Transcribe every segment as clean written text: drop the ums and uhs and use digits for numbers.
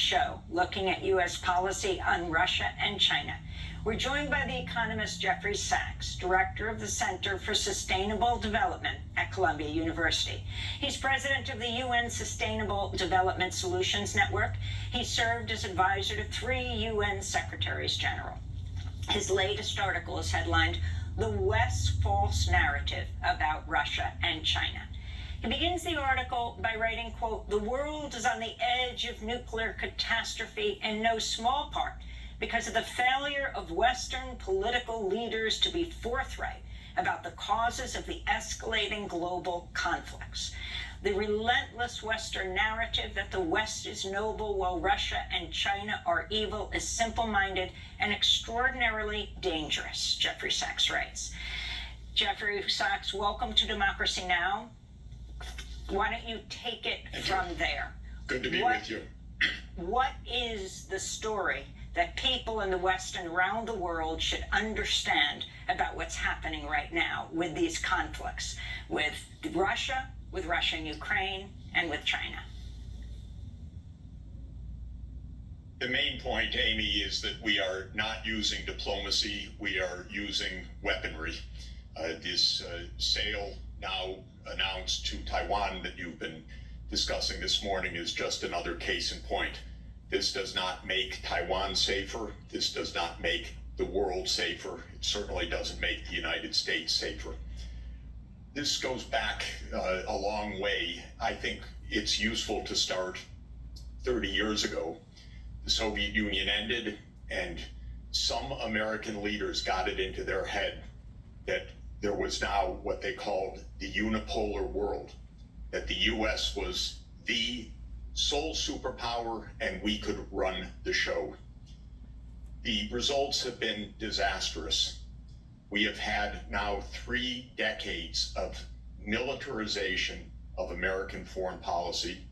show looking at U.S. policy on Russia and China. We're joined by the economist Jeffrey Sachs, director of the Center for Sustainable Development at Columbia University. He's president of the UN Sustainable Development Solutions Network. He served as advisor to 3 UN Secretaries General. His latest article is headlined, "The West's False Narrative About Russia and China." He begins the article by writing, quote, "The world is on the edge of nuclear catastrophe in no small part because of the failure of Western political leaders to be forthright about the causes of the escalating global conflicts. The relentless Western narrative that the West is noble while Russia and China are evil is simple-minded and extraordinarily dangerous," Jeffrey Sachs writes. Jeffrey Sachs, welcome to Democracy Now! Why don't you take it from there? Good to be with you. What is the story that people in the West and around the world should understand about what's happening right now with these conflicts with Russia and Ukraine, and with China? The main point, Amy, is that we are not using diplomacy. We are using weaponry. This sale now announced to Taiwan that you've been discussing this morning is just another case in point. This does not make Taiwan safer. This does not make the world safer. It certainly doesn't make the United States safer. This goes back a long way. I think it's useful to start 30 years ago. The Soviet Union ended, and some American leaders got it into their head that there was now what they called the unipolar world, that the U.S. was the sole superpower and we could run the show. The results have been disastrous. We have had now 3 decades of militarization of American foreign policy.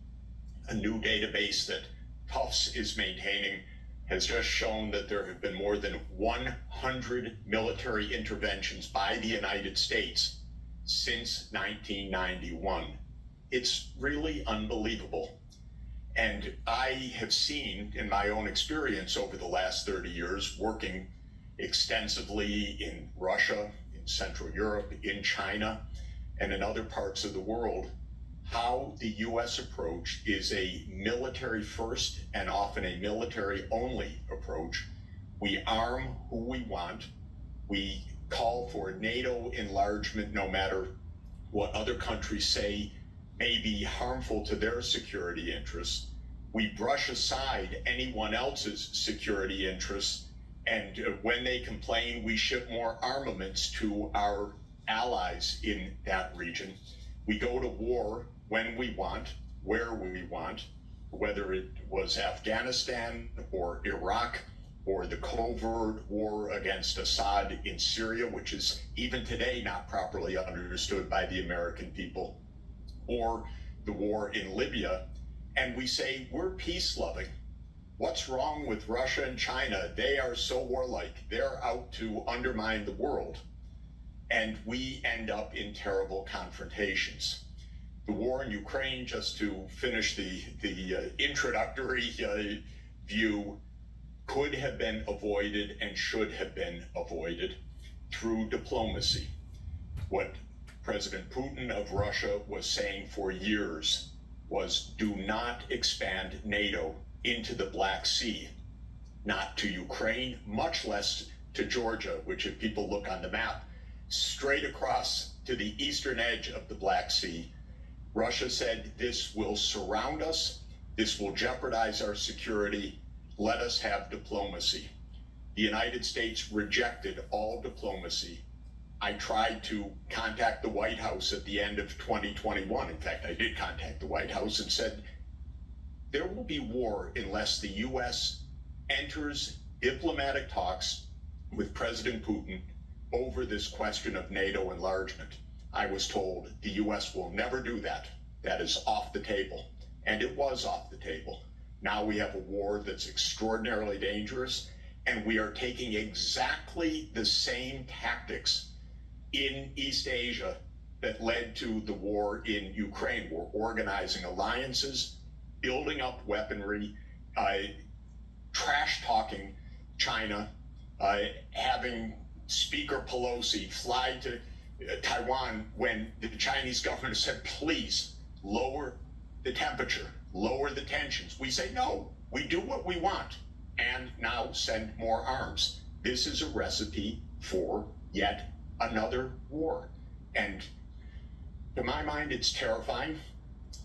A new database that Tufts is maintaining has just shown that there have been more than 100 military interventions by the United States since 1991. It's really unbelievable. And I have seen in my own experience over the last 30 years, working extensively in Russia, in Central Europe, in China, and in other parts of the world, how the U.S. approach is a military first and often a military only approach. We arm who we want. We call for NATO enlargement no matter what other countries say may be harmful to their security interests. We brush aside anyone else's security interests, and when they complain, we ship more armaments to our allies in that region. We go to war when we want, where we want, whether it was Afghanistan or Iraq or the covert war against Assad in Syria, which is even today not properly understood by the American people, or the war in Libya. And we say, we're peace-loving. What's wrong with Russia and China? They are so warlike. They're out to undermine the world. And we end up in terrible confrontations. The war in Ukraine, just to finish the introductory view, could have been avoided and should have been avoided through diplomacy. What President Putin of Russia was saying for years was, do not expand NATO into the Black Sea, not to Ukraine, much less to Georgia, which if people look on the map, straight across to the eastern edge of the Black Sea. Russia said, this will surround us, this will jeopardize our security, let us have diplomacy. The United States rejected all diplomacy. I tried to contact the White House at the end of 2021. In fact, I did contact the White House and said, there will be war unless the U.S. enters diplomatic talks with President Putin over this question of NATO enlargement. I was told the U.S. will never do that. That is off the table. And it was off the table. Now we have a war that's extraordinarily dangerous, and we are taking exactly the same tactics in East Asia that led to the war in Ukraine. We're organizing alliances, building up weaponry, trash talking China, having Speaker Pelosi fly to Taiwan when the Chinese government said, please lower the temperature, lower the tensions. We say, no, we do what we want, and now send more arms. This is a recipe for yet another war. And to my mind, it's terrifying.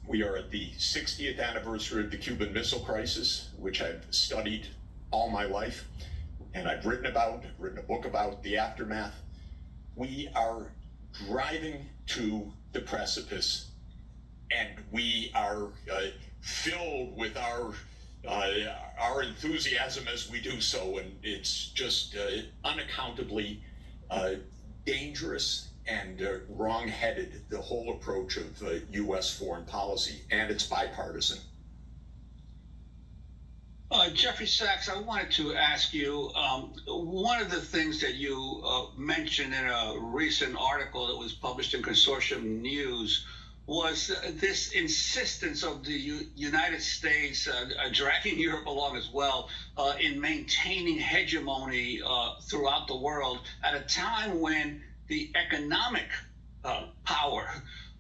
We are at the 60th anniversary of the Cuban Missile Crisis, which I've studied all my life, and I've written a book about the aftermath. We are driving to the precipice, and we are filled with our enthusiasm as we do so, and it's just unaccountably dangerous and wrong-headed, the whole approach of U.S. foreign policy, and it's bipartisan. Jeffrey Sachs, I wanted to ask you, one of the things that you mentioned in a recent article that was published in Consortium News was this insistence of the United States, dragging Europe along as well, in maintaining hegemony throughout the world at a time when the economic power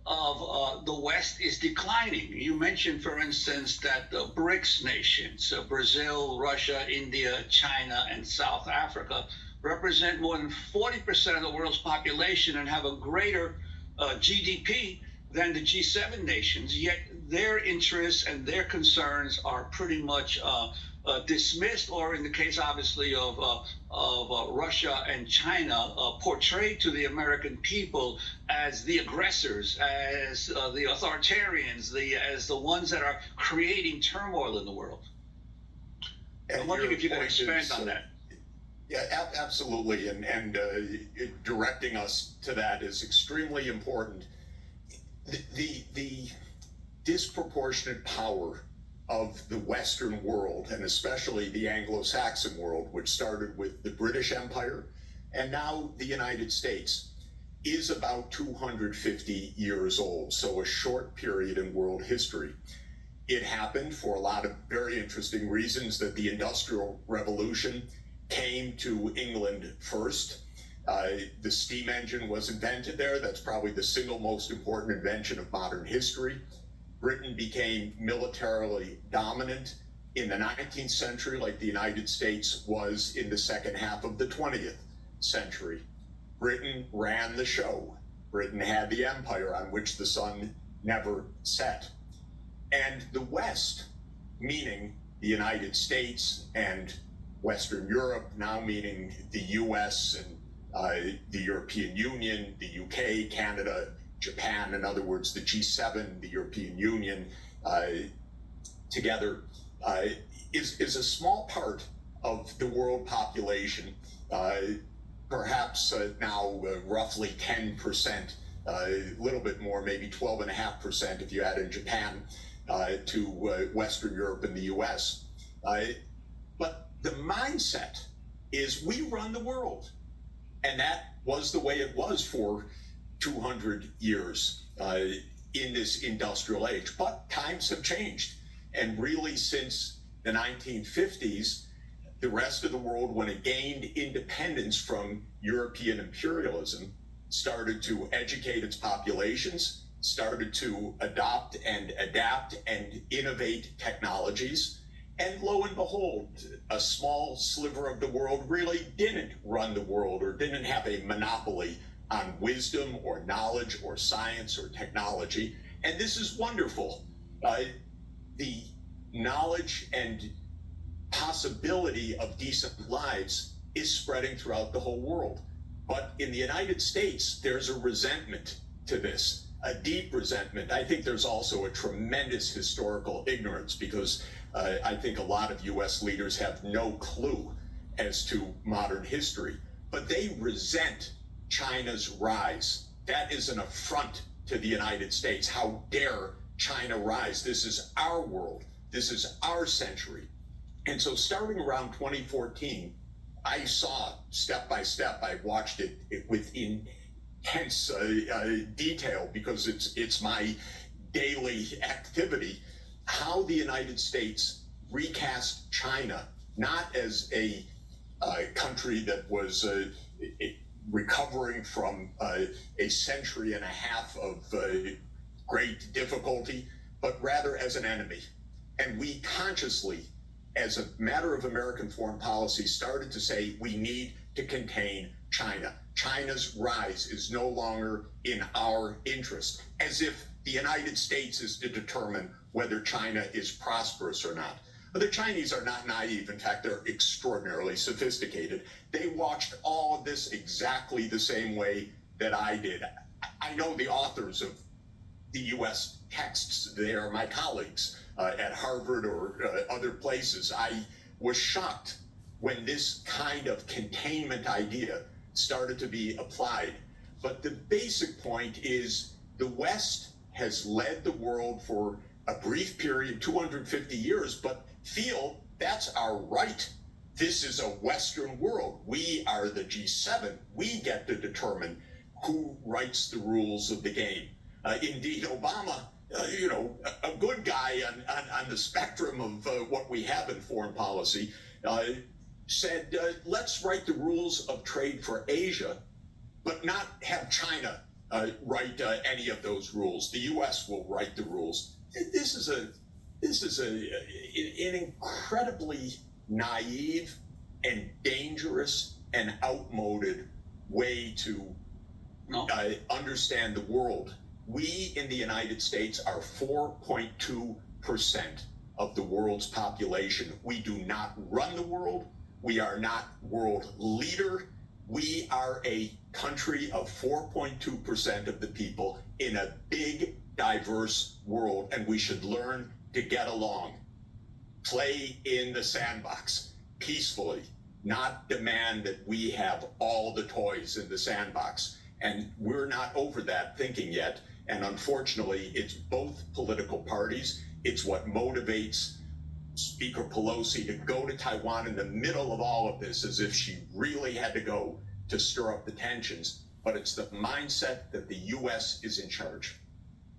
of the West is declining. You mentioned, for instance, that the BRICS nations, Brazil, Russia, India, China, and South Africa, represent more than 40% of the world's population and have a greater GDP than the G7 nations, yet their interests and their concerns are pretty much dismissed, or in the case, obviously, of Russia and China, portrayed to the American people as the aggressors, as the authoritarians, as the ones that are creating turmoil in the world. I'm wondering if you could expand on that. Yeah, absolutely, and directing us to that is extremely important. The disproportionate power of the Western world, and especially the Anglo-Saxon world, which started with the British Empire and now the United States, is about 250 years old, so a short period in world history. It happened for a lot of very interesting reasons that the Industrial Revolution came to England first. The steam engine was invented there. That's probably the single most important invention of modern history. Britain became militarily dominant in the 19th century, like the United States was in the second half of the 20th century. Britain ran the show. Britain had the empire on which the sun never set. And the West, meaning the United States and Western Europe, now meaning the US and the European Union, the UK, Canada, Japan, in other words, the G7, the European Union, together, is a small part of the world population, perhaps now roughly 10%, a little bit more, maybe 12.5% if you add in Japan to Western Europe and the US. But the mindset is we run the world. And that was the way it was for 200 years in this industrial age. But times have changed. And really, since the 1950s, the rest of the world, when it gained independence from European imperialism, started to educate its populations, started to adopt and adapt and innovate technologies. And lo and behold, a small sliver of the world really didn't run the world or didn't have a monopoly on wisdom or knowledge or science or technology. And this is wonderful. The knowledge and possibility of decent lives is spreading throughout the whole world. But in the United States, there's a resentment to this, a deep resentment. I think there's also a tremendous historical ignorance because I think a lot of U.S. leaders have no clue as to modern history, but they resent China's rise. That is an affront to the United States. How dare China rise? This is our world. This is our century. And so starting around 2014, I saw step by step, I watched it with intense detail because it's my daily activity, how the United States recast China not as a country that was recovering from a century and a half of great difficulty, but rather as an enemy. And we consciously, as a matter of American foreign policy, started to say we need to contain China. China's rise is no longer in our interest, as if the United States is to determine whether China is prosperous or not. But the Chinese are not naive. In fact, they're extraordinarily sophisticated. They watched all of this exactly the same way that I did. I know the authors of the U.S. texts. They are my colleagues at Harvard or other places. I was shocked when this kind of containment idea started to be applied. But the basic point is the West has led the world for a brief period, 250 years, but feel that's our right. This is a Western world. We are the G7. We get to determine who writes the rules of the game. Indeed, Obama, a good guy on the spectrum of what we have in foreign policy, said, let's write the rules of trade for Asia, but not have China write any of those rules. The U.S. will write the rules. This is an incredibly naive and dangerous and outmoded way to understand the world. We in the United States are 4.2% of the world's population. We do not run the world. We are not world leader. We are a country of 4.2% of the people in a big, diverse world, and we should learn to get along. Play in the sandbox peacefully, not demand that we have all the toys in the sandbox. And we're not over that thinking yet. And unfortunately, it's both political parties. It's what motivates Speaker Pelosi to go to Taiwan in the middle of all of this, as if she really had to go to stir up the tensions. But it's the mindset that the U.S. is in charge.